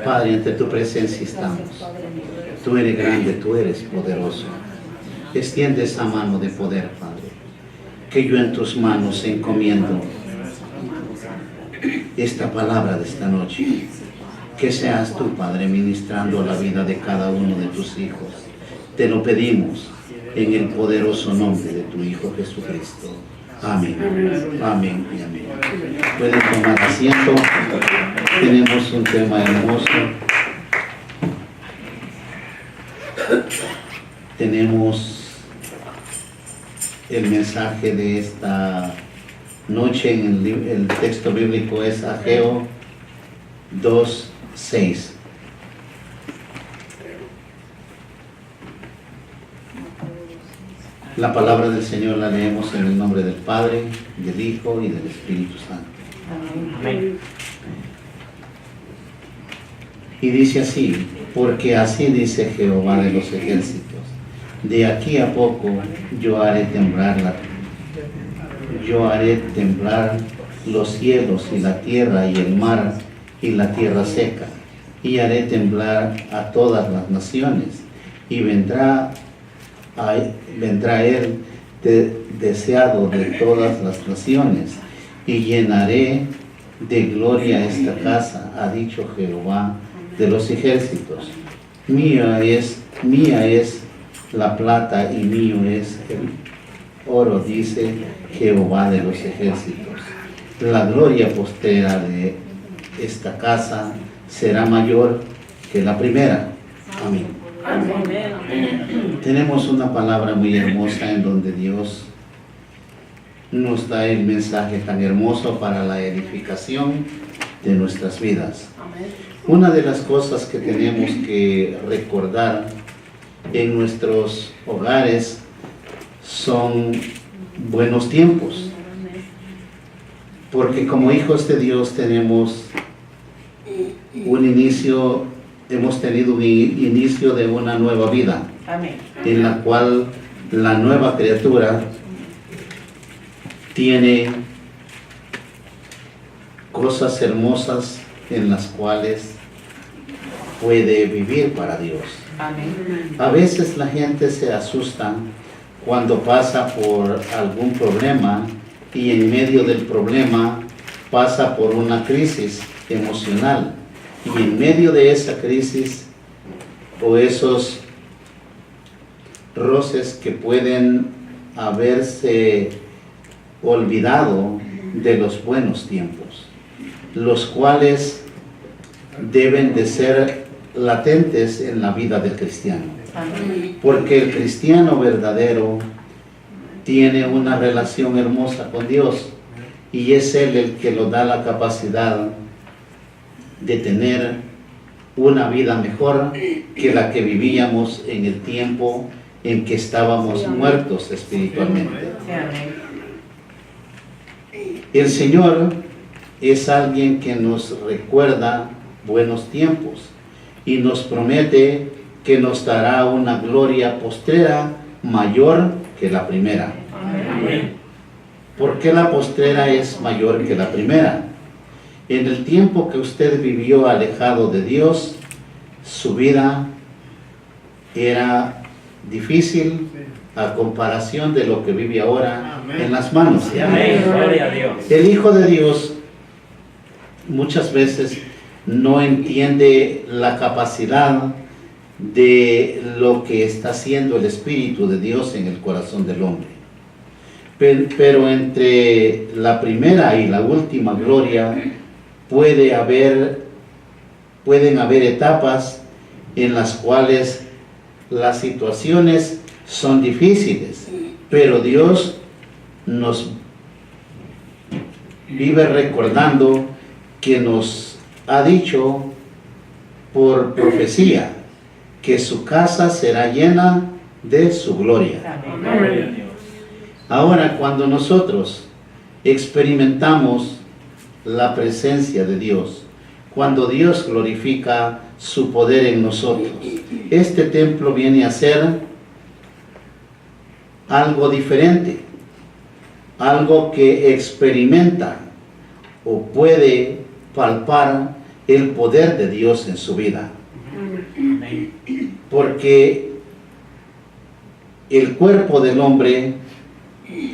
Padre, ante tu presencia estamos. Tú eres grande, tú eres poderoso. Extiende esa mano de poder, Padre, que yo en tus manos encomiendo esta palabra de esta noche. Que seas tú, Padre, ministrando la vida de cada uno de tus hijos. Te lo pedimos en el poderoso nombre de tu Hijo Jesucristo. Amén. Amén y amén. Pueden tomar asiento. Tenemos un tema hermoso. Tenemos el mensaje de esta noche en el texto bíblico es Ageo 2:6. La palabra del Señor la leemos en el nombre del Padre, del Hijo y del Espíritu Santo. Amén. Y dice así: porque así dice Jehová de los ejércitos, de aquí a poco yo haré temblar los cielos y la tierra y el mar y la tierra seca, y haré temblar a todas las naciones, y vendrá él deseado de todas las naciones, y llenaré de gloria esta casa, ha dicho Jehová de los ejércitos. Mía es la plata y mío es el oro, dice Jehová de los ejércitos. La gloria postrera de esta casa será mayor que la primera. Amén. Tenemos una palabra muy hermosa en donde Dios nos da el mensaje tan hermoso para la edificación de nuestras vidas. Una de las cosas que tenemos que recordar en nuestros hogares son buenos tiempos, porque como hijos de Dios hemos tenido un inicio de una nueva vida. Amén. En la cual la nueva criatura tiene cosas hermosas en las cuales puede vivir para Dios. Amén. A veces la gente se asusta cuando pasa por algún problema y en medio del problema pasa por una crisis emocional. Y en medio de esa crisis o esos roces que pueden haberse olvidado de los buenos tiempos, los cuales deben de ser latentes en la vida del cristiano. Porque el cristiano verdadero tiene una relación hermosa con Dios y es Él el que nos da la capacidad de tener una vida mejor que la que vivíamos en el tiempo en que estábamos muertos espiritualmente. El Señor es alguien que nos recuerda buenos tiempos y nos promete que nos dará una gloria postrera mayor que la primera. ¿Por qué la postrera es mayor que la primera? En el tiempo que usted vivió alejado de Dios, su vida era difícil a comparación de lo que vive ahora. Amén. En las manos de Dios. El Hijo de Dios muchas veces no entiende la capacidad de lo que está haciendo el Espíritu de Dios en el corazón del hombre. Pero entre la primera y la última gloria pueden haber etapas en las cuales las situaciones son difíciles, pero Dios nos vive recordando que nos ha dicho por profecía que su casa será llena de su gloria. Amén. Ahora, cuando nosotros experimentamos la presencia de Dios, cuando Dios glorifica su poder en nosotros, este templo viene a ser algo diferente, algo que experimenta o puede palpar el poder de Dios en su vida. Porque el cuerpo del hombre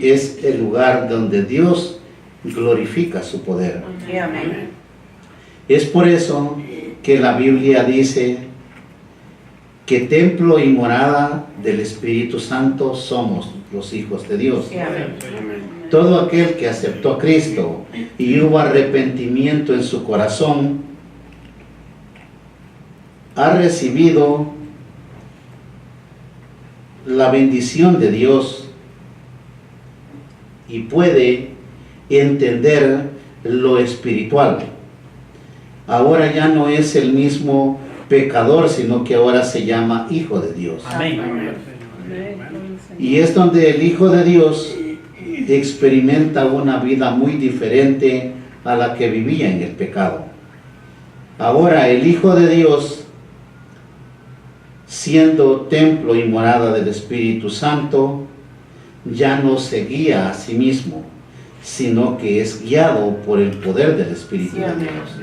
es el lugar donde Dios glorifica su poder. Es por eso que la Biblia dice que templo y morada del Espíritu Santo somos los hijos de Dios. Todo aquel que aceptó a Cristo y hubo arrepentimiento en su corazón, ha recibido la bendición de Dios y puede entender lo espiritual. Ahora ya no es el mismo pecador, sino que ahora se llama hijo de Dios. Amén. Y es donde el hijo de Dios experimenta una vida muy diferente a la que vivía en el pecado. Ahora el hijo de Dios, siendo templo y morada del Espíritu Santo, ya no se guía a sí mismo, sino que es guiado por el poder del Espíritu de Dios.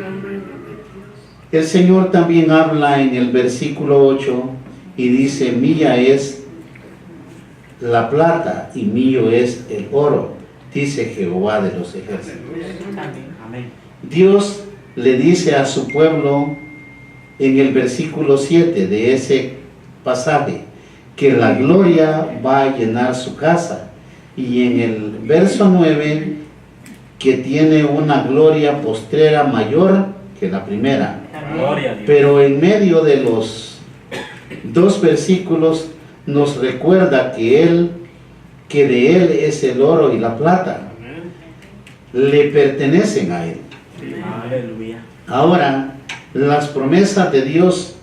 El Señor también habla en el versículo 8 y dice: mía es la plata y mío es el oro, dice Jehová de los ejércitos. Amén. Dios le dice a su pueblo en el versículo 7 de ese pasaje que la gloria va a llenar su casa, y en el verso 9 que tiene una gloria postrera mayor que la primera. Gloria a Dios. Pero en medio de los dos versículos nos recuerda que de Él es el oro y la plata, le pertenecen a Él. Aleluya. Ahora, las promesas de Dios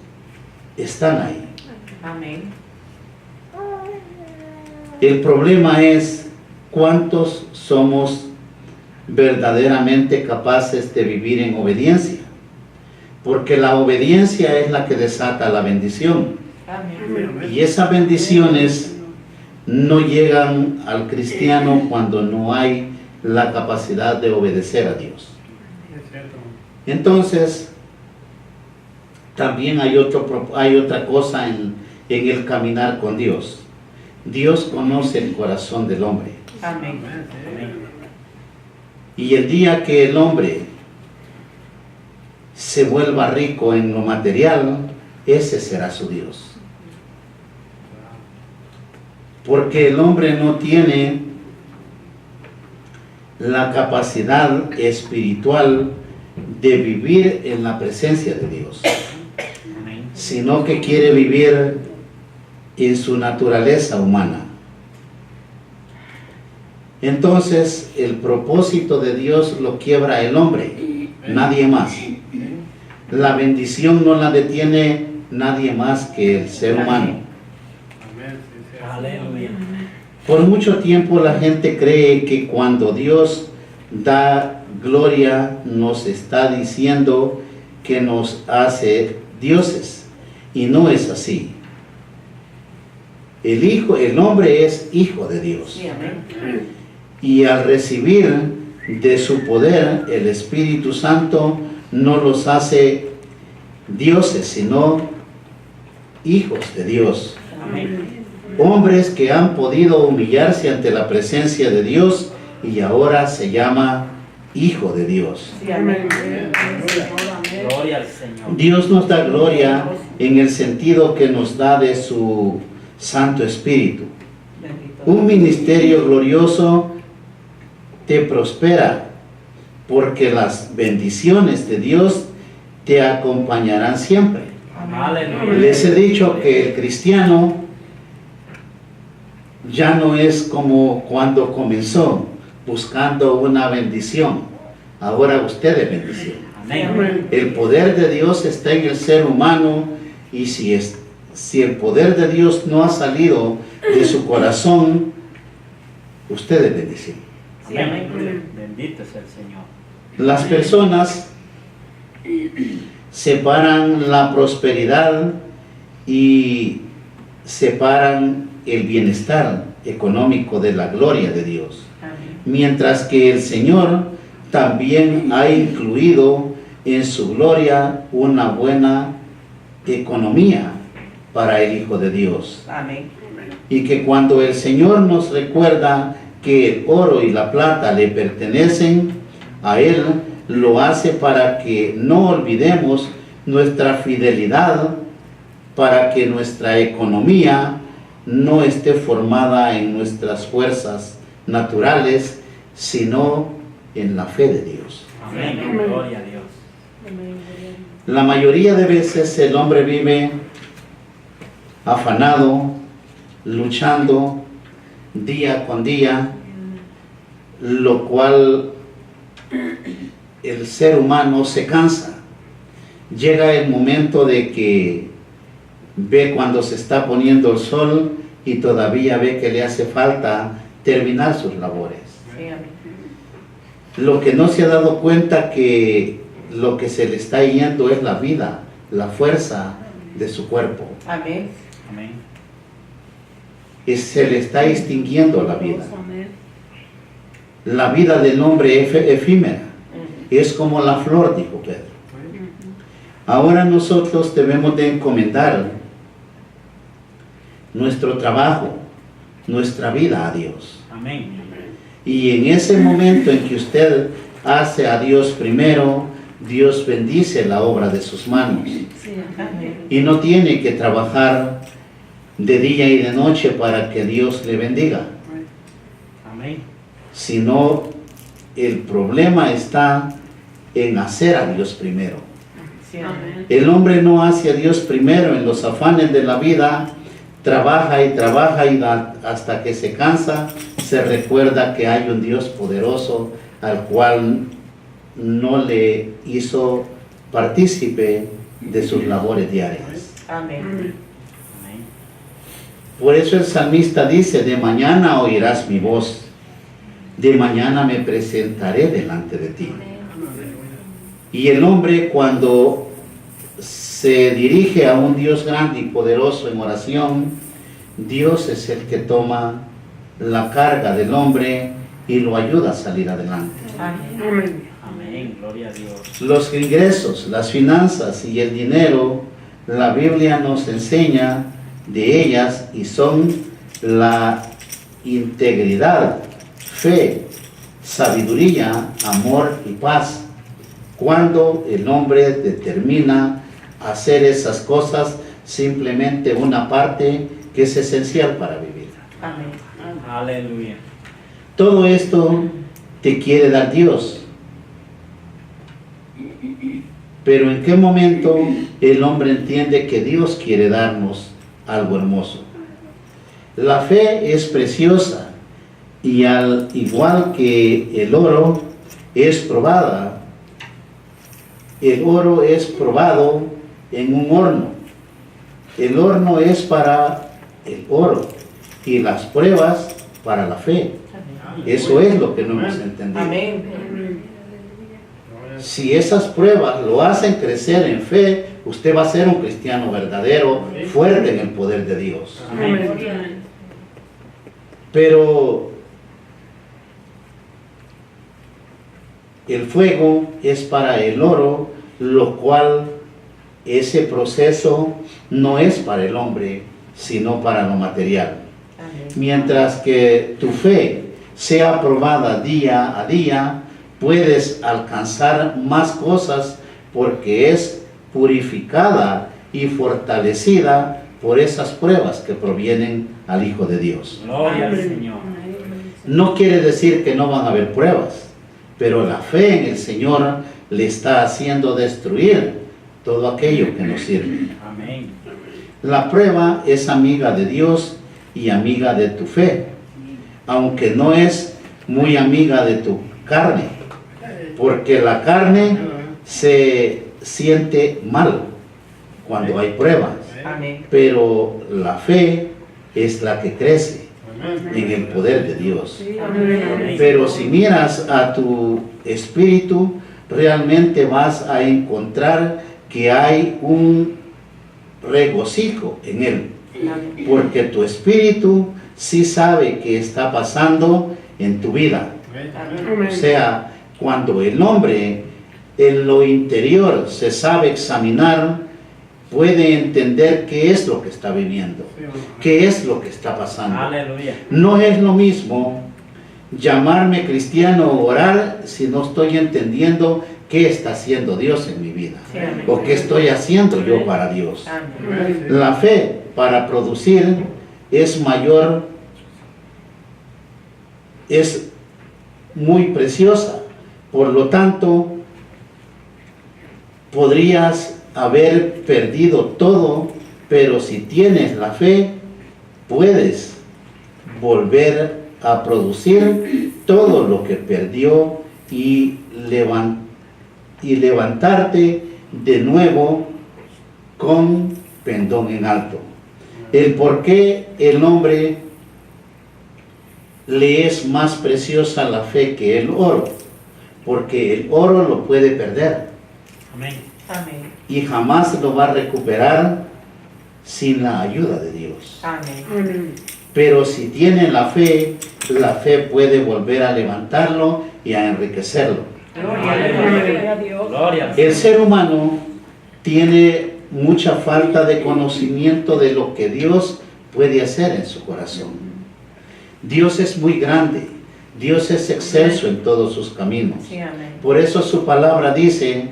están ahí. Amén. El problema es cuántos somos verdaderamente capaces de vivir en obediencia, porque la obediencia es la que desata la bendición, Amén. y esas bendiciones no llegan al cristiano cuando no hay la capacidad de obedecer a Dios. Entonces, también hay otra cosa en el caminar con Dios. Dios conoce el corazón del hombre. Amén. Y el día que el hombre se vuelva rico en lo material, ese será su Dios. Porque el hombre no tiene la capacidad espiritual de vivir en la presencia de Dios, sino que quiere vivir en su naturaleza humana. Entonces el propósito de Dios lo quiebra el hombre, nadie más. La bendición no la detiene nadie más que el ser humano. Aleluya. Por mucho tiempo la gente cree que cuando Dios da gloria nos está diciendo que nos hace dioses, y no es así. El hombre es hijo de Dios. Sí, amén. Y al recibir de su poder el Espíritu Santo, no los hace dioses, sino hijos de Dios. Amén. Hombres que han podido humillarse ante la presencia de Dios y ahora se llama hijo de Dios. Sí, amén. Gloria al Señor. Dios nos da gloria en el sentido que nos da de su Santo Espíritu. Un ministerio glorioso te prospera porque las bendiciones de Dios te acompañarán siempre. Aleluya. Les he dicho que el cristiano ya no es como cuando comenzó buscando una bendición. Ahora usted es bendición. Amén. El poder de Dios está en el ser humano, y si el poder de Dios no ha salido de su corazón, usted es bendición. Sí, amén. Bendito sea el Señor. Las personas separan la prosperidad y separan el bienestar económico de la gloria de Dios. Amén. Mientras que el Señor también ha incluido en su gloria una buena economía para el Hijo de Dios. Amén. Y que cuando el Señor nos recuerda que el oro y la plata le pertenecen a Él, lo hace para que no olvidemos nuestra fidelidad, para que nuestra economía no esté formada en nuestras fuerzas naturales, sino en la fe de Dios. Amén. Gloria a Dios. La mayoría de veces el hombre vive afanado, luchando día con día, lo cual el ser humano se cansa. Llega el momento de que ve cuando se está poniendo el sol y todavía ve que le hace falta terminar sus labores. Sí, amén. Lo que no se ha dado cuenta que lo que se le está yendo es la vida, la fuerza de su cuerpo. Amén. Amén. Y se le está extinguiendo la vida. La vida del hombre es efímera. Es como la flor, dijo Pedro. Ahora nosotros debemos de encomendar nuestro trabajo, nuestra vida a Dios. Amén. Y en ese momento en que usted hace a Dios primero, Dios bendice la obra de sus manos. Amén. Y no tiene que trabajar de día y de noche para que Dios le bendiga. Amén. Sino el problema está en hacer a Dios primero. Sí, amén. El hombre no hace a Dios primero en los afanes de la vida, trabaja y hasta que se cansa, se recuerda que hay un Dios poderoso al cual no le hizo partícipe de sus labores diarias. Amén. Amén. Por eso el salmista dice, de mañana oirás mi voz, de mañana me presentaré delante de ti. Y el hombre cuando se dirige a un Dios grande y poderoso en oración, Dios es el que toma la carga del hombre y lo ayuda a salir adelante. Amén. Amén. Gloria a Dios. Los ingresos, las finanzas y el dinero, la Biblia nos enseña de ellas y son la integridad, fe, sabiduría, amor y paz. Cuando el hombre determina hacer esas cosas, simplemente una parte que es esencial para vivir. Amén. Aleluya. Todo esto te quiere dar Dios. Pero ¿en qué momento el hombre entiende que Dios quiere darnos algo hermoso? La fe es preciosa y al igual que el oro es probada, el oro es probado en un horno. El horno es para el oro y las pruebas para la fe. Eso es lo que no hemos entendido. Amén. Si esas pruebas lo hacen crecer en fe, usted va a ser un cristiano verdadero, fuerte en el poder de Dios. Amén. Pero el fuego es para el oro, lo cual ese proceso no es para el hombre, sino para lo material. Amén. Mientras que tu fe sea probada día a día, puedes alcanzar más cosas porque es purificada y fortalecida por esas pruebas que provienen al Hijo de Dios. Gloria al Señor. No quiere decir que no van a haber pruebas, pero la fe en el Señor le está haciendo destruir todo aquello que no sirve. Amén. La prueba es amiga de Dios y amiga de tu fe, aunque no es muy amiga de tu carne, porque la carne se siente mal cuando hay pruebas, Amén. pero la fe es la que crece en el poder de Dios. Amén. Pero si miras a tu espíritu, realmente vas a encontrar que hay un regocijo en él, Amén. porque tu espíritu sí sabe qué está pasando en tu vida. Amén. O sea, cuando el hombre en lo interior se sabe examinar, puede entender qué es lo que está viviendo, qué es lo que está pasando. Aleluya. No es lo mismo llamarme cristiano o orar si no estoy entendiendo qué está haciendo Dios en mi vida, Sí, amén. o qué estoy haciendo yo para Dios. Amén. La fe para producir es mayor, es muy preciosa. Por lo tanto, podrías haber perdido todo, pero si tienes la fe, puedes volver a producir todo lo que perdió y levantarte de nuevo con pendón en alto. El por qué el hombre le es más preciosa la fe que el oro, porque el oro lo puede perder Amén. Amén. y jamás lo va a recuperar sin la ayuda de Dios. Amén. Pero si tiene la fe puede volver a levantarlo y a enriquecerlo. Gloria a Dios. Gloria al El Señor. ser humano tiene mucha falta de conocimiento de lo que Dios puede hacer en su corazón. Dios es muy grande, Dios es excelso en todos sus caminos. Sí, amén. Por eso su palabra dice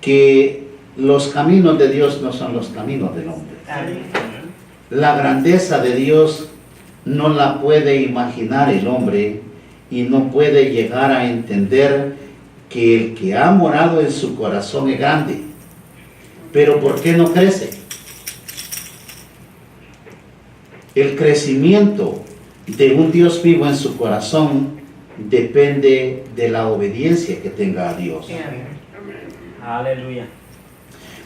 que los caminos de Dios no son los caminos del hombre. Amén. La grandeza de Dios no la puede imaginar el hombre y no puede llegar a entender que el que ha morado en su corazón es grande. Pero ¿por qué no crece? El crecimiento de un Dios vivo en su corazón depende de la obediencia que tenga a Dios. Sí, amén. Aleluya.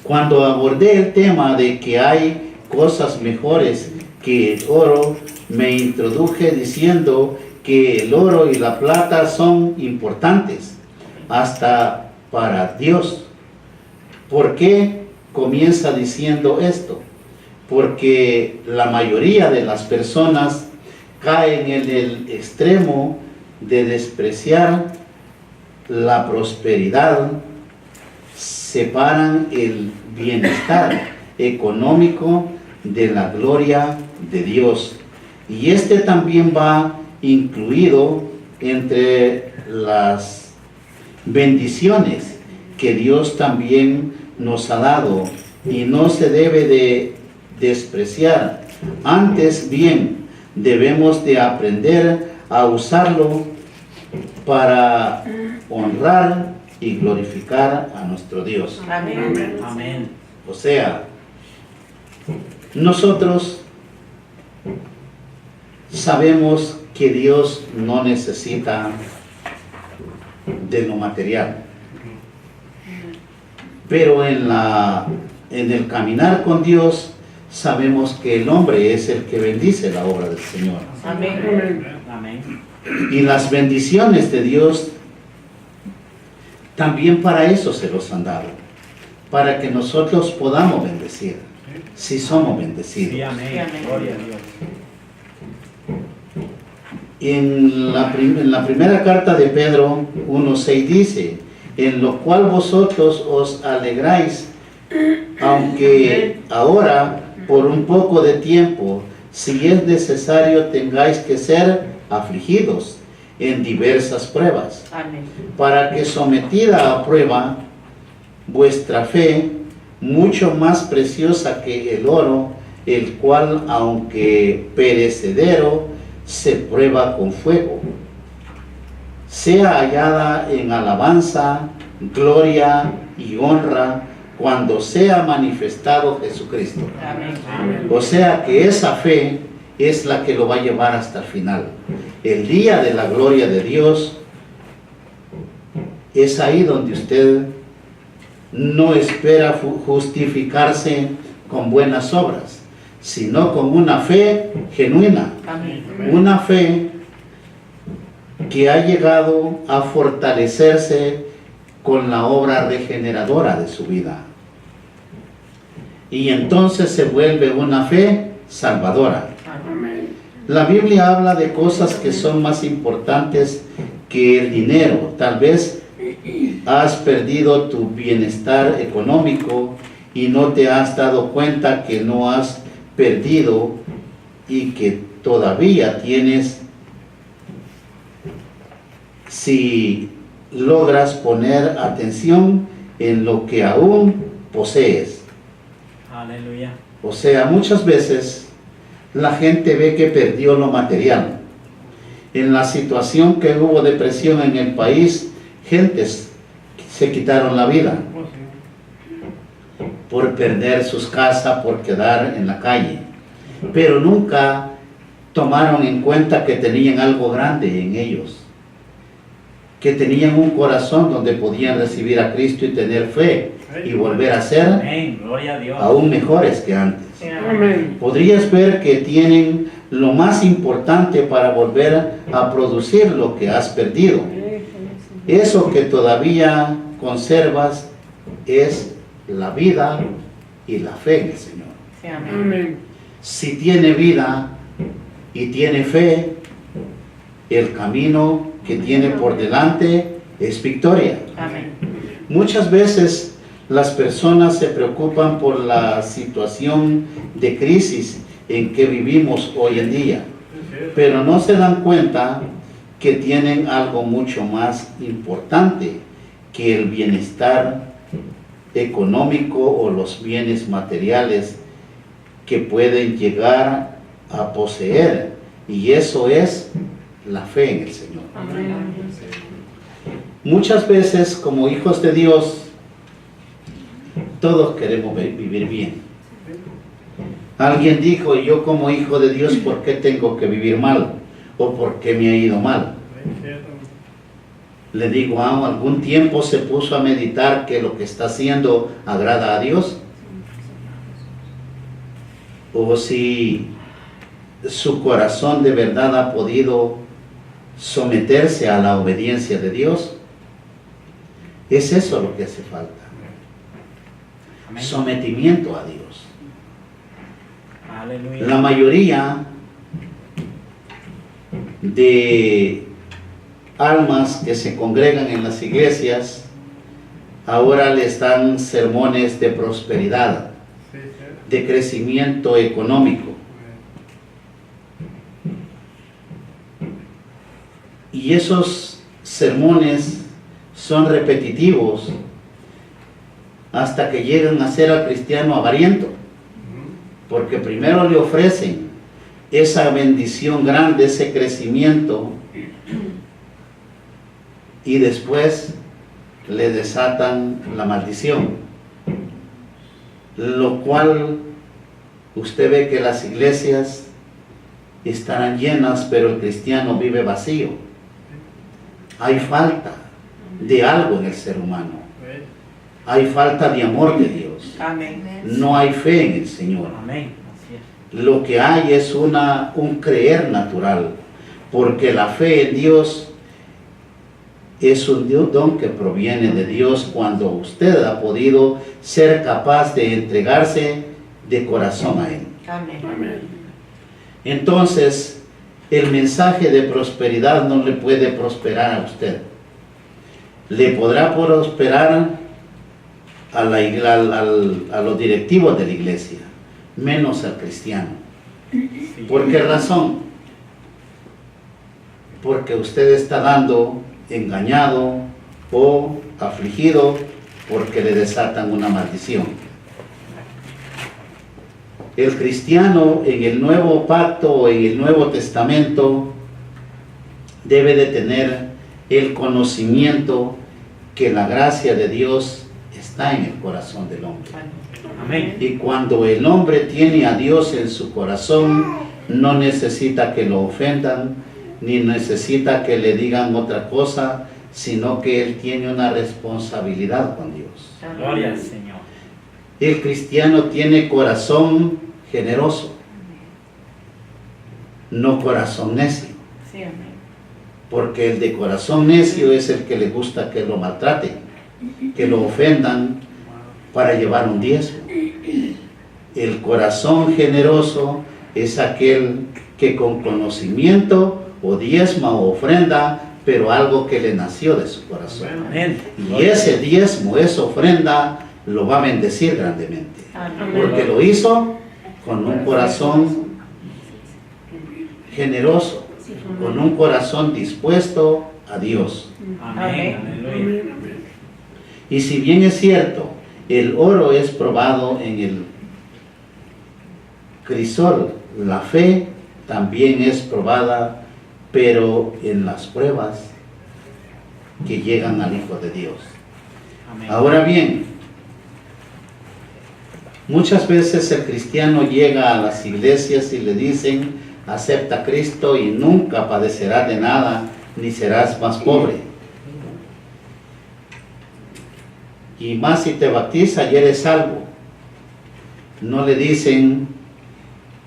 Cuando abordé el tema de que hay cosas mejores que el oro, me introduje diciendo que el oro y la plata son importantes hasta para Dios. ¿Por qué comienza diciendo esto? Porque la mayoría de las personas caen en el extremo de despreciar la prosperidad, separan el bienestar económico de la gloria de Dios. Y este también va incluido entre las bendiciones que Dios también nos ha dado y no se debe de despreciar. Antes bien, debemos de aprender a usarlo para honrar y glorificar a nuestro Dios. Amén. Amén. O sea, nosotros sabemos que Dios no necesita de lo material, pero en el caminar con Dios sabemos que el hombre es el que bendice la obra del Señor. Amén. Amén. Y las bendiciones de Dios también para eso se los han dado, para que nosotros podamos bendecir, si somos bendecidos. Sí, amén. Sí, amén. Gloria a Dios. En la primera carta de Pedro 1:6 dice, en lo cual vosotros os alegráis, aunque ahora por un poco de tiempo, si es necesario, tengáis que ser afligidos en diversas pruebas, Amén. para que sometida a prueba vuestra fe, mucho más preciosa que el oro, el cual aunque perecedero, se prueba con fuego, sea hallada en alabanza, gloria y honra cuando sea manifestado Jesucristo. Amén. O sea que esa fe es la que lo va a llevar hasta el final. El día de la gloria de Dios es ahí donde usted no espera justificarse con buenas obras, sino con una fe genuina, Amén. una fe que ha llegado a fortalecerse con la obra regeneradora de su vida. Y entonces se vuelve una fe salvadora. Amén. La Biblia habla de cosas que son más importantes que el dinero. Tal vez has perdido tu bienestar económico y no te has dado cuenta que no has perdido y que todavía tienes, si logras poner atención en lo que aún posees. Aleluya. O sea, muchas veces la gente ve que perdió lo material. En la situación que hubo depresión en el país, gentes se quitaron la vida por perder sus casas, por quedar en la calle. Pero nunca tomaron en cuenta que tenían algo grande en ellos, que tenían un corazón donde podían recibir a Cristo y tener fe y volver a ser Amén. Gloria a Dios. aún mejores que antes. Amén. Podrías ver que tienen lo más importante para volver a producir lo que has perdido. Eso que todavía conservas es la vida y la fe en el Señor. Amén. Si tiene vida y tiene fe, el camino que tiene por delante es victoria. Amén. Muchas veces las personas se preocupan por la situación de crisis en que vivimos hoy en día, pero no se dan cuenta que tienen algo mucho más importante que el bienestar económico o los bienes materiales que pueden llegar a poseer, y eso es la fe en el Señor. Amén. Muchas veces, como hijos de Dios, todos queremos vivir bien. Alguien dijo: yo como hijo de Dios, ¿por qué tengo que vivir mal? ¿O por qué me ha ido mal? Le digo, ¿algún tiempo se puso a meditar que lo que está haciendo agrada a Dios? ¿O si su corazón de verdad ha podido someterse a la obediencia de Dios? Es eso lo que hace falta. Amén. Sometimiento a Dios. Aleluya. La mayoría de almas que se congregan en las iglesias ahora les dan sermones de prosperidad, de crecimiento económico. Y esos sermones son repetitivos hasta que llegan a ser al cristiano avariento, porque primero le ofrecen esa bendición grande, ese crecimiento, y después le desatan la maldición, lo cual usted ve que las iglesias estarán llenas, pero el cristiano vive vacío. Hay falta de algo en el ser humano, hay falta de amor de Dios, Amén. no hay fe en el Señor. Amén. Así es. Lo que hay es un creer natural, porque la fe en Dios es un don que proviene de Dios cuando usted ha podido ser capaz de entregarse de corazón a Él. Amén. Entonces, el mensaje de prosperidad no le puede prosperar a usted. Le podrá prosperar a los directivos de la iglesia, menos al cristiano. Sí. ¿Por qué razón? Porque usted está dando engañado o afligido porque le desatan una maldición. El cristiano en el Nuevo Pacto o en el Nuevo Testamento debe de tener el conocimiento que la gracia de Dios está en el corazón del hombre. Amén. Y cuando el hombre tiene a Dios en su corazón, no necesita que lo ofendan, ni necesita que le digan otra cosa, sino que él tiene una responsabilidad con Dios. Gloria al Señor. El cristiano tiene corazón generoso, no corazón necio, Sí, amén. porque el de corazón necio es el que le gusta que lo maltraten, que lo ofendan para llevar un diezmo. El corazón generoso es aquel que con conocimiento o diezma o ofrenda pero algo que le nació de su corazón. Amén. Y ese diezmo, esa ofrenda, lo va a bendecir grandemente. Amén. Porque lo hizo con un corazón generoso, con un corazón dispuesto a Dios. Amén. Aleluya. Y si bien es cierto, el oro es probado en el crisol, la fe también es probada, pero en las pruebas que llegan al Hijo de Dios. Amén. Ahora bien, muchas veces el cristiano llega a las iglesias y le dicen, acepta a Cristo y nunca padecerás de nada, ni serás más pobre. Y más si te bautiza y eres salvo. No le dicen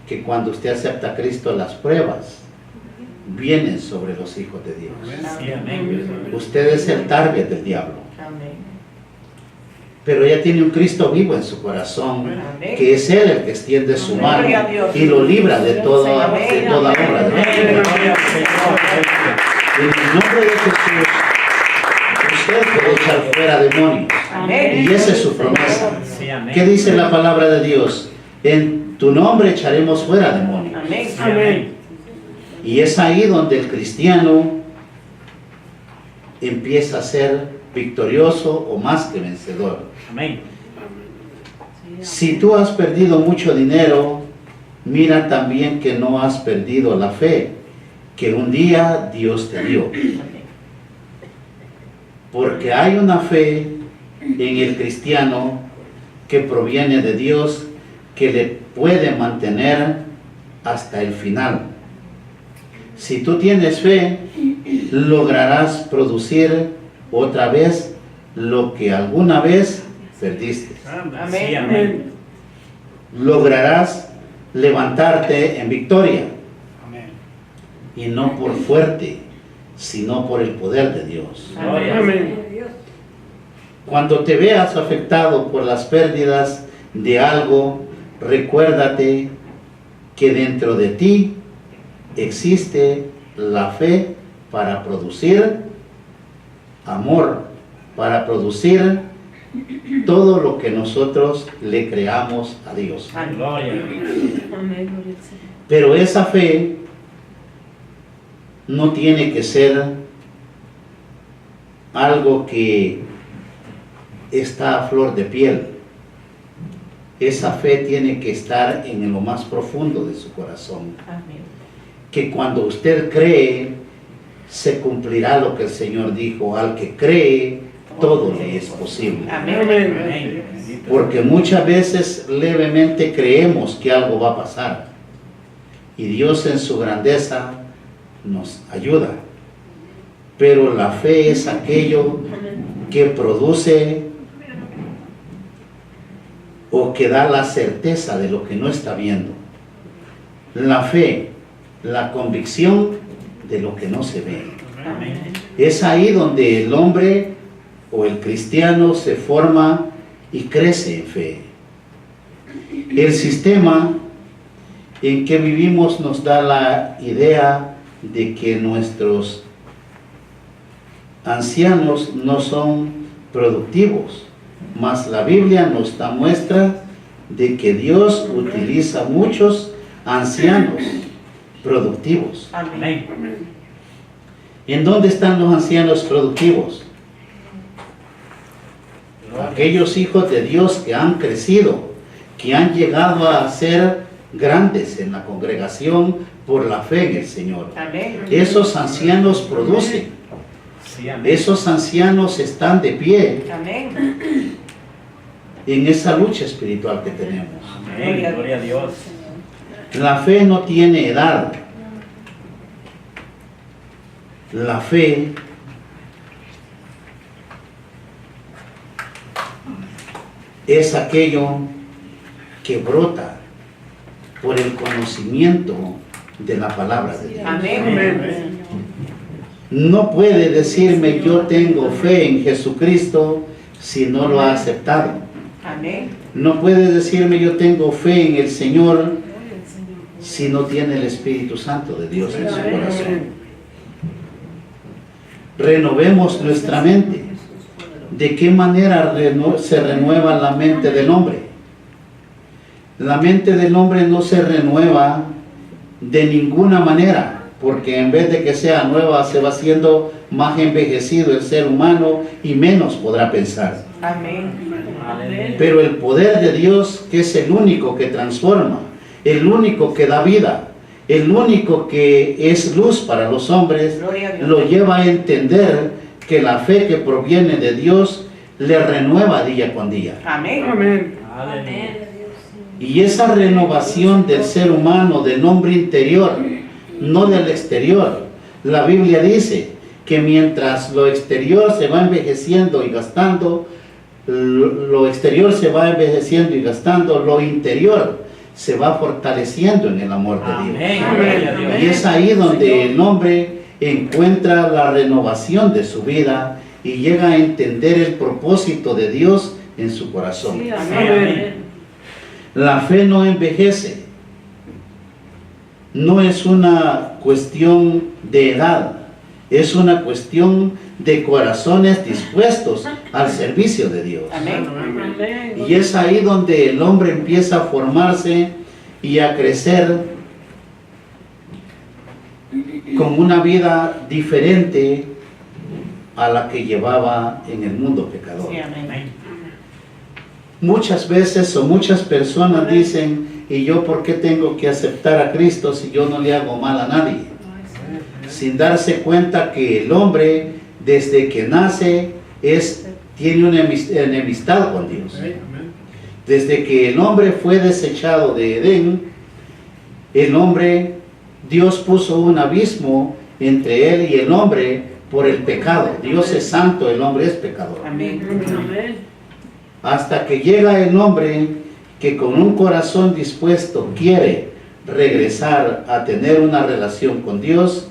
que cuando usted acepta a Cristo las pruebas vienen sobre los hijos de Dios. Sí, amén. Usted es el target del diablo. Amén. Pero ella tiene un Cristo vivo en su corazón, Amén. que es Él el que extiende su Amén. mano Gloria a Dios. y lo libra de toda Amén. obra de Amén. la Gloria al Señor. En el nombre de Jesús, usted puede echar fuera demonios. Amén. Y esa es su promesa. Sí, amén. ¿Qué dice la palabra de Dios? En tu nombre echaremos fuera demonios. Amén. Sí, amén. Y es ahí donde el cristiano empieza a ser victorioso o más que vencedor. Amén. Si tú has perdido mucho dinero, mira también que no has perdido la fe que un día Dios te dio. Porque hay una fe en el cristiano que proviene de Dios, que le puede mantener hasta el final. Si tú tienes fe, lograrás producir otra vez lo que alguna vez perdiste. Sí, amén. Lograrás levantarte en victoria, Amén. y no por fuerte, sino por el poder de Dios. Gloria. Amén. Cuando te veas afectado por las pérdidas de algo, recuérdate que dentro de ti existe la fe para producir amor, para producir todo lo que nosotros le creamos a Dios. Gloria. Pero esa fe no tiene que ser algo que está a flor de piel. Esa fe tiene que estar en lo más profundo de su corazón. Amén. Que cuando usted cree, se cumplirá lo que el Señor dijo. Al que cree, todo le es posible. Amén. Amén. Porque muchas veces levemente creemos que algo va a pasar. Y Dios en su grandeza nos ayuda. Pero la fe es aquello que produce o que da la certeza de lo que no está viendo. La fe, la convicción de lo que no se ve. Amén. Es ahí donde el hombre o el cristiano se forma y crece en fe. El sistema en que vivimos nos da la idea de que nuestros ancianos no son productivos, mas la Biblia nos da muestra de que Dios utiliza muchos ancianos productivos. Amén. Amén. ¿En dónde están los ancianos productivos? Aquellos hijos de Dios que han crecido, que han llegado a ser grandes en la congregación por la fe en el Señor. Amén. Esos ancianos producen, Sí, amén. esos ancianos están de pie Amén. en esa lucha espiritual que tenemos. Amén. Gloria a Dios. La fe no tiene edad. La fe es aquello que brota por el conocimiento de la palabra de Dios. Amén. No puede decirme yo tengo fe en Jesucristo si no lo ha aceptado. Amén. No puede decirme yo tengo fe en el Señor si no tiene el Espíritu Santo de Dios en su corazón. renovemos nuestra mente. ¿De qué manera se renueva la mente del hombre? La mente del hombre no se renueva de ninguna manera, porque en vez de que sea nueva, se va haciendo más envejecido el ser humano y menos podrá pensar. Amén. Pero el poder de Dios, que es el único que transforma, el único que da vida, el único que es luz para los hombres, Gloria a Dios. lo lleva a entender que la fe que proviene de Dios le renueva día con día. Amén. Amén. Aleluya. Y esa renovación del ser humano, del hombre interior, no del exterior. La Biblia dice que mientras lo exterior se va envejeciendo y gastando, lo exterior se va envejeciendo y gastando, lo interior se va fortaleciendo en el amor de Dios. Amén. Gloria a Dios. Y es ahí donde el hombre encuentra la renovación de su vida y llega a entender el propósito de Dios en su corazón. Amén. Amén. La fe no envejece. No es una cuestión de edad, es una cuestión de corazones dispuestos al servicio de Dios. Amén. Y es ahí donde el hombre empieza a formarse y a crecer con una vida diferente a la que llevaba en el mundo pecador. Sí, amén. Amén. Muchas veces o muchas personas dicen, ¿y yo por qué tengo que aceptar a Cristo si yo no le hago mal a nadie? Sin darse cuenta que el hombre desde que nace tiene una enemistad con Dios. Desde que el hombre fue desechado de Edén, Dios puso un abismo entre él y el hombre por el pecado. Dios es santo, el hombre es pecador. Amén. Hasta que llega el hombre que con un corazón dispuesto quiere regresar a tener una relación con Dios,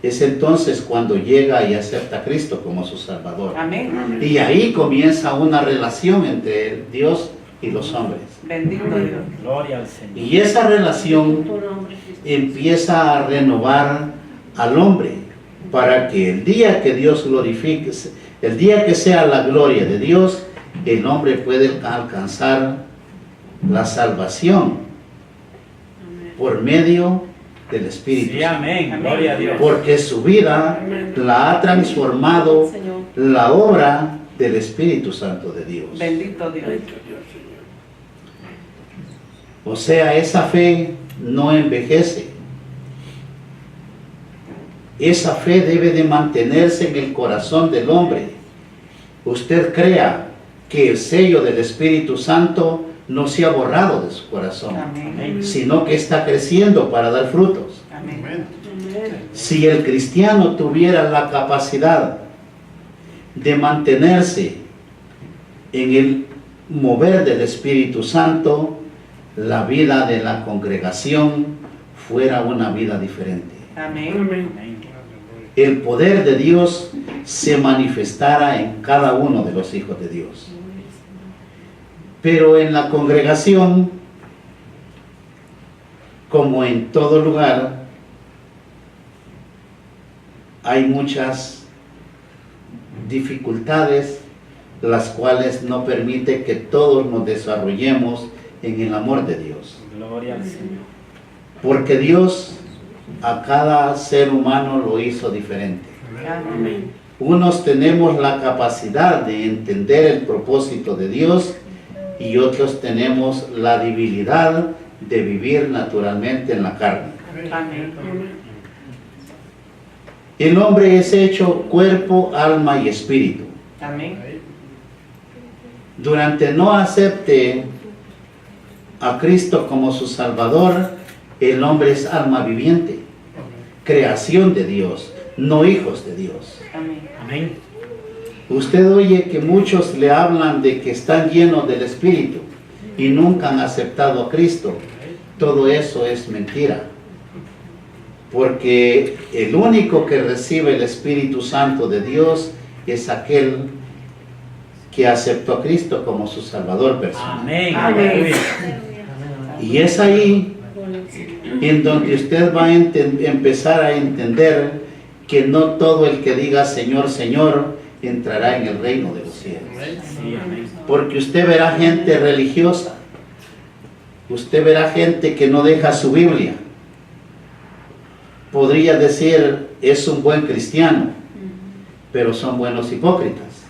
es entonces cuando llega y acepta a Cristo como su Salvador. Amén. Y ahí comienza una relación entre Dios y los hombres. Bendito Dios. Gloria al Señor. Y esa relación empieza a renovar al hombre para que el día que Dios glorifique, el día que sea la gloria de Dios, el hombre puede alcanzar la salvación por medio del Espíritu Sí, Santo. amén. Gloria a Dios. Porque su vida la ha transformado la obra del Espíritu Santo de Dios. Bendito Dios. O sea, esa fe no envejece. Esa fe debe de mantenerse en el corazón del hombre. Usted crea que el sello del Espíritu Santo no se ha borrado de su corazón, Amén. sino que está creciendo para dar frutos. Amén. Si el cristiano tuviera la capacidad de mantenerse en el mover del Espíritu Santo, la vida de la congregación fuera una vida diferente. Amén. Amén. El poder de Dios se manifestara en cada uno de los hijos de Dios. Pero en la congregación, como en todo lugar, hay muchas dificultades, las cuales no permiten que todos nos desarrollemos en el amor de Dios. Gloria al Señor. Porque Dios a cada ser humano lo hizo diferente. Amén. Unos tenemos la capacidad de entender el propósito de Dios y otros tenemos la debilidad de vivir naturalmente en la carne. Amén. El hombre es hecho cuerpo, alma y espíritu. Amén. Durante no acepte a Cristo como su Salvador, el hombre es alma viviente, creación de Dios, no hijos de Dios. Amén. Amén. Usted oye que muchos le hablan de que están llenos del Espíritu y nunca han aceptado a Cristo. Todo eso es mentira. Porque el único que recibe el Espíritu Santo de Dios es aquel que aceptó a Cristo como su Salvador personal. Amén. Amén. Aleluya. Y es ahí en donde usted va a empezar a entender que no todo el que diga Señor, Señor, entrará en el reino de los cielos. Sí, amén. Porque usted verá gente religiosa, usted verá gente que no deja su Biblia. Podría decir, es un buen cristiano, pero son buenos hipócritas.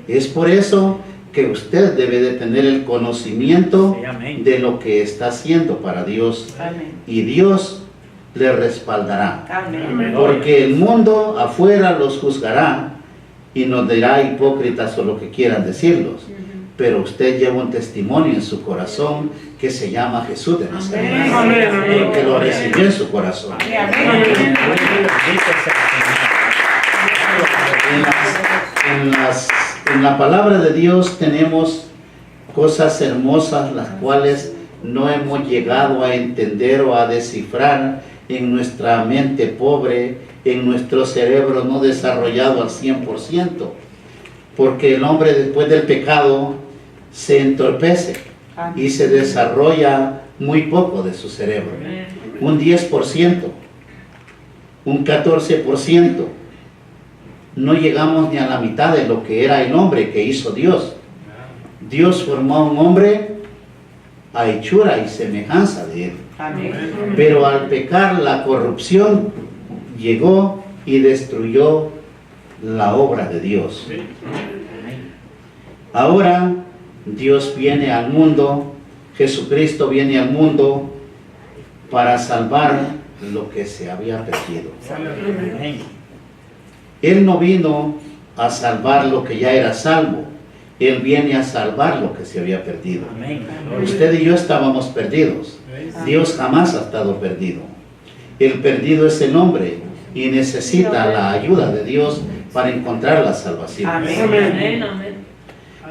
Es por eso que usted debe de tener el conocimiento Sí, amén. de lo que está haciendo para Dios, Amén. y Dios le respaldará. Amén. Porque el mundo afuera los juzgará y nos dirá hipócritas o lo que quieran decirlos. Pero usted lleva un testimonio en su corazón que se llama Jesús de Nazaret. Amén, amén. Porque lo recibió en su corazón. Amén. Bendito sea el Señor. En la palabra de Dios tenemos cosas hermosas las cuales no hemos llegado a entender o a descifrar en nuestra mente pobre, en nuestro cerebro no desarrollado al 100%, porque el hombre después del pecado se entorpece y se desarrolla muy poco de su cerebro, un 10%, un 14%. No llegamos ni a la mitad de lo que era el hombre que hizo Dios. Dios formó a un hombre a hechura y semejanza de él. Amén. Pero al pecar, la corrupción llegó y destruyó la obra de Dios. Ahora Dios viene al mundo, Jesucristo viene al mundo para salvar lo que se había perdido. Amén. Él no vino a salvar lo que ya era salvo, Él viene a salvar lo que se había perdido. Amén. Usted y yo estábamos perdidos. Dios jamás ha estado perdido. El perdido es el hombre y necesita la ayuda de Dios para encontrar la salvación. Amén.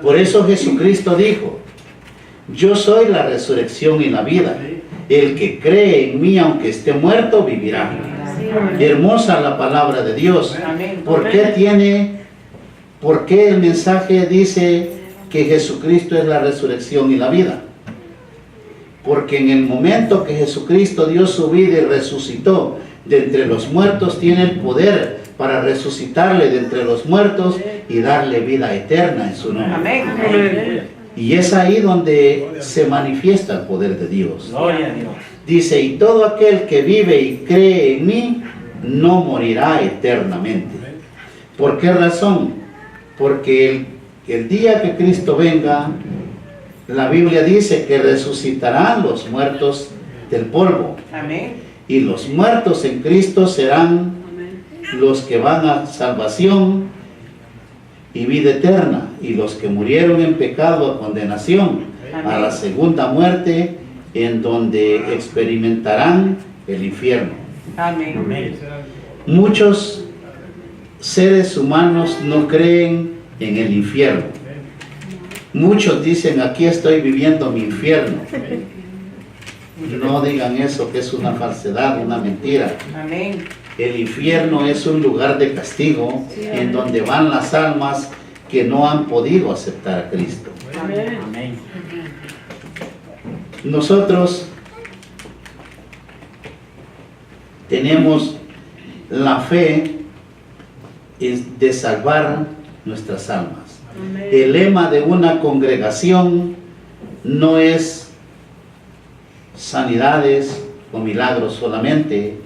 Por eso Jesucristo dijo, yo soy la resurrección y la vida. El que cree en mí, aunque esté muerto, vivirá. Hermosa la palabra de Dios. Amén. ¿Por qué el mensaje dice que Jesucristo es la resurrección y la vida? Porque en el momento que Jesucristo dio su vida y resucitó de entre los muertos, tiene el poder para resucitarle de entre los muertos y darle vida eterna en su nombre. Amén. Y es ahí donde se manifiesta el poder de Dios. Gloria a Dios. Dice, y todo aquel que vive y cree en mí, no morirá eternamente. ¿Por qué razón? Porque el día que Cristo venga, la Biblia dice que resucitarán los muertos del polvo. Amén. Y los muertos en Cristo serán los que van a salvación y vida eterna. Y los que murieron en pecado a condenación, a la segunda muerte, en donde experimentarán el infierno. Amén. Amén. Muchos seres humanos no creen en el infierno. Muchos dicen, aquí estoy viviendo mi infierno. No digan eso, que es una falsedad, una mentira. Amén. El infierno es un lugar de castigo en donde van las almas que no han podido aceptar a Cristo. Amén. Nosotros tenemos la fe de salvar nuestras almas. El lema de una congregación no es sanidades o milagros solamente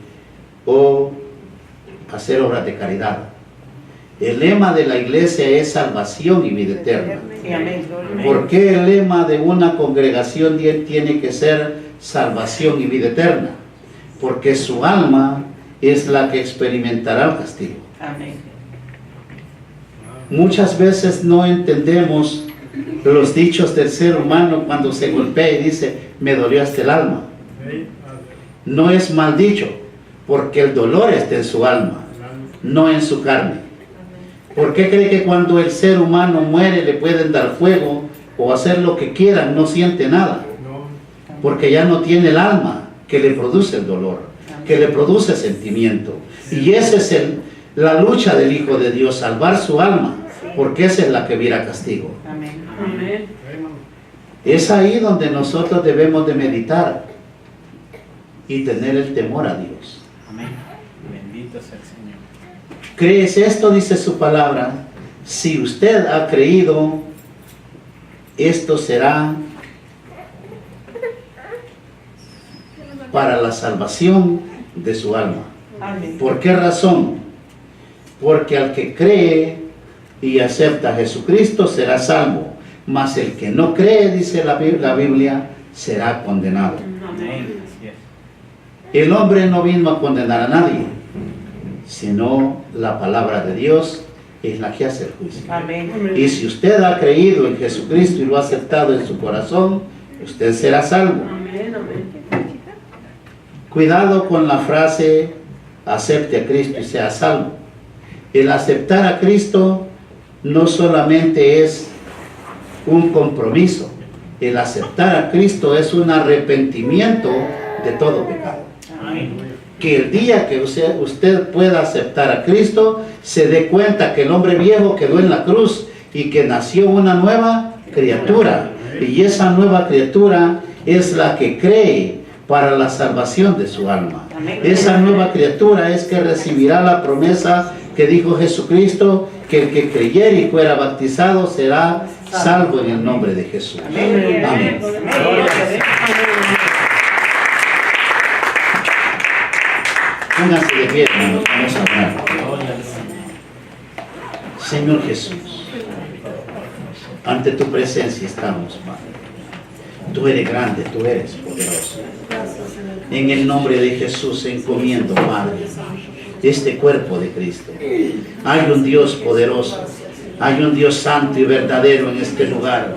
o hacer obras de caridad. El lema de la iglesia es salvación y vida eterna. Amén. ¿Por qué el lema de una congregación tiene que ser salvación y vida eterna? Porque su alma es la que experimentará el castigo. Amén. Muchas veces no entendemos los dichos del ser humano cuando se golpea y dice, me dolió hasta el alma. No es mal dicho, porque el dolor está en su alma, no en su carne. ¿Por qué cree que cuando el ser humano muere le pueden dar fuego o hacer lo que quieran, no siente nada? Porque ya no tiene el alma que le produce el dolor, que le produce sentimiento. Y esa es la lucha del Hijo de Dios, salvar su alma, porque esa es la que viera castigo. Amén. Es ahí donde nosotros debemos de meditar y tener el temor a Dios. Amén. Bendito sea el Señor. ¿Crees esto? Dice su palabra. Si usted ha creído, esto será para la salvación de su alma. Amén. ¿Por qué razón? Porque al que cree y acepta a Jesucristo será salvo, mas el que no cree, dice la Biblia, será condenado. Amén. Yes. El hombre no vino a condenar a nadie, sino la palabra de Dios es la que hace el juicio. Amén. Y si usted ha creído en Jesucristo y lo ha aceptado en su corazón, usted será salvo. Amén. Amén. Cuidado con la frase, acepte a Cristo y sea salvo. El aceptar a Cristo no solamente es un compromiso, el aceptar a Cristo es un arrepentimiento de todo pecado. Amén. Que el día que usted pueda aceptar a Cristo, se dé cuenta que el hombre viejo quedó en la cruz y que nació una nueva criatura. Y esa nueva criatura es la que cree para la salvación de su alma. Esa nueva criatura es que recibirá la promesa que dijo Jesucristo, que el que creyere y fuera bautizado será salvo en el nombre de Jesús. Amén. Amén. Pónganse de pie, hermanos, vamos a orar. Señor Jesús, ante tu presencia estamos, Padre. Tú eres grande, tú eres poderoso. En el nombre de Jesús encomiendo, Padre, este cuerpo de Cristo. Hay un Dios poderoso, hay un Dios santo y verdadero en este lugar.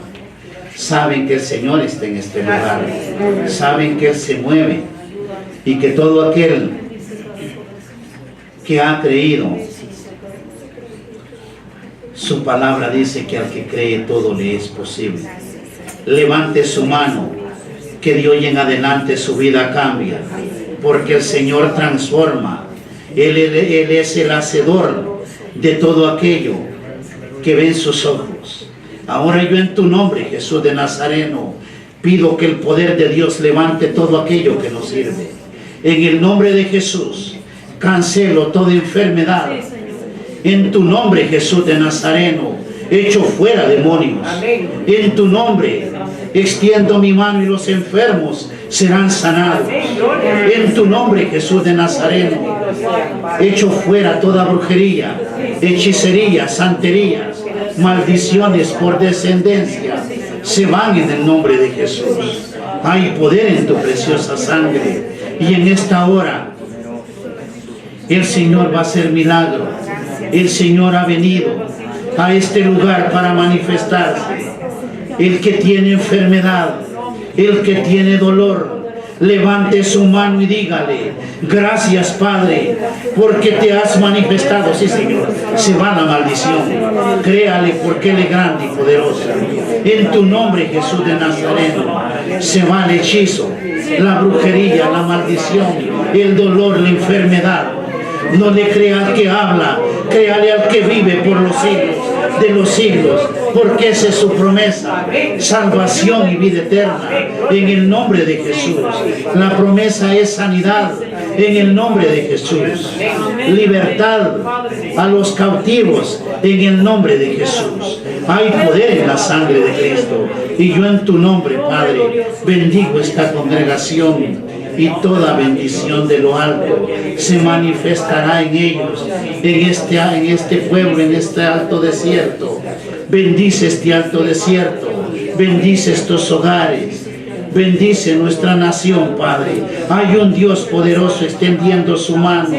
Saben que el Señor está en este lugar, saben que Él se mueve y que todo aquel que ha creído, su palabra dice que al que cree todo le es posible. Levante su mano, que de hoy en adelante su vida cambia, porque el Señor transforma. Él es el hacedor de todo aquello que ven sus ojos. Ahora yo en tu nombre, Jesús de Nazareno, pido que el poder de Dios levante todo aquello que nos sirve. En el nombre de Jesús, cancelo toda enfermedad. En tu nombre, Jesús de Nazareno, echo fuera demonios. En tu nombre, extiendo mi mano y los enfermos serán sanados. En tu nombre, Jesús de Nazareno, echo fuera toda brujería, hechicería, santerías, maldiciones por descendencia. Se van en el nombre de Jesús. Hay poder en tu preciosa sangre. Y en esta hora, el Señor va a hacer milagro. El Señor ha venido a este lugar para manifestarse. El que tiene enfermedad, el que tiene dolor, levante su mano y dígale: gracias, Padre, porque te has manifestado. Sí, Señor, se va la maldición. Créale, porque Él es grande y poderoso. En tu nombre, Jesús de Nazareno, se va el hechizo, la brujería, la maldición, el dolor, la enfermedad. No le crea al que habla, créale al que vive por los siglos de los siglos, porque esa es su promesa: salvación y vida eterna en el nombre de Jesús. La promesa es sanidad en el nombre de Jesús, libertad a los cautivos en el nombre de Jesús. Hay poder en la sangre de Cristo, y yo en tu nombre, Padre, bendigo esta congregación, y toda bendición de lo alto se manifestará en ellos, en este pueblo, en este alto desierto. Bendice este alto desierto, bendice estos hogares, bendice nuestra nación, Padre. Hay un Dios poderoso extendiendo su mano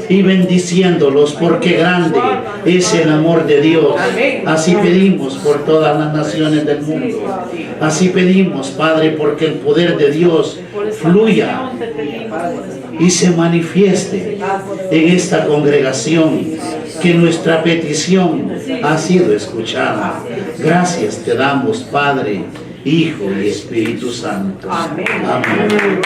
y bendiciéndolos, porque grande es el amor de Dios. Así pedimos por todas las naciones del mundo. Así pedimos, Padre, porque el poder de Dios fluya y se manifieste en esta congregación, que nuestra petición ha sido escuchada. Gracias te damos, Padre, Hijo y Espíritu Santo. Amén. Amén.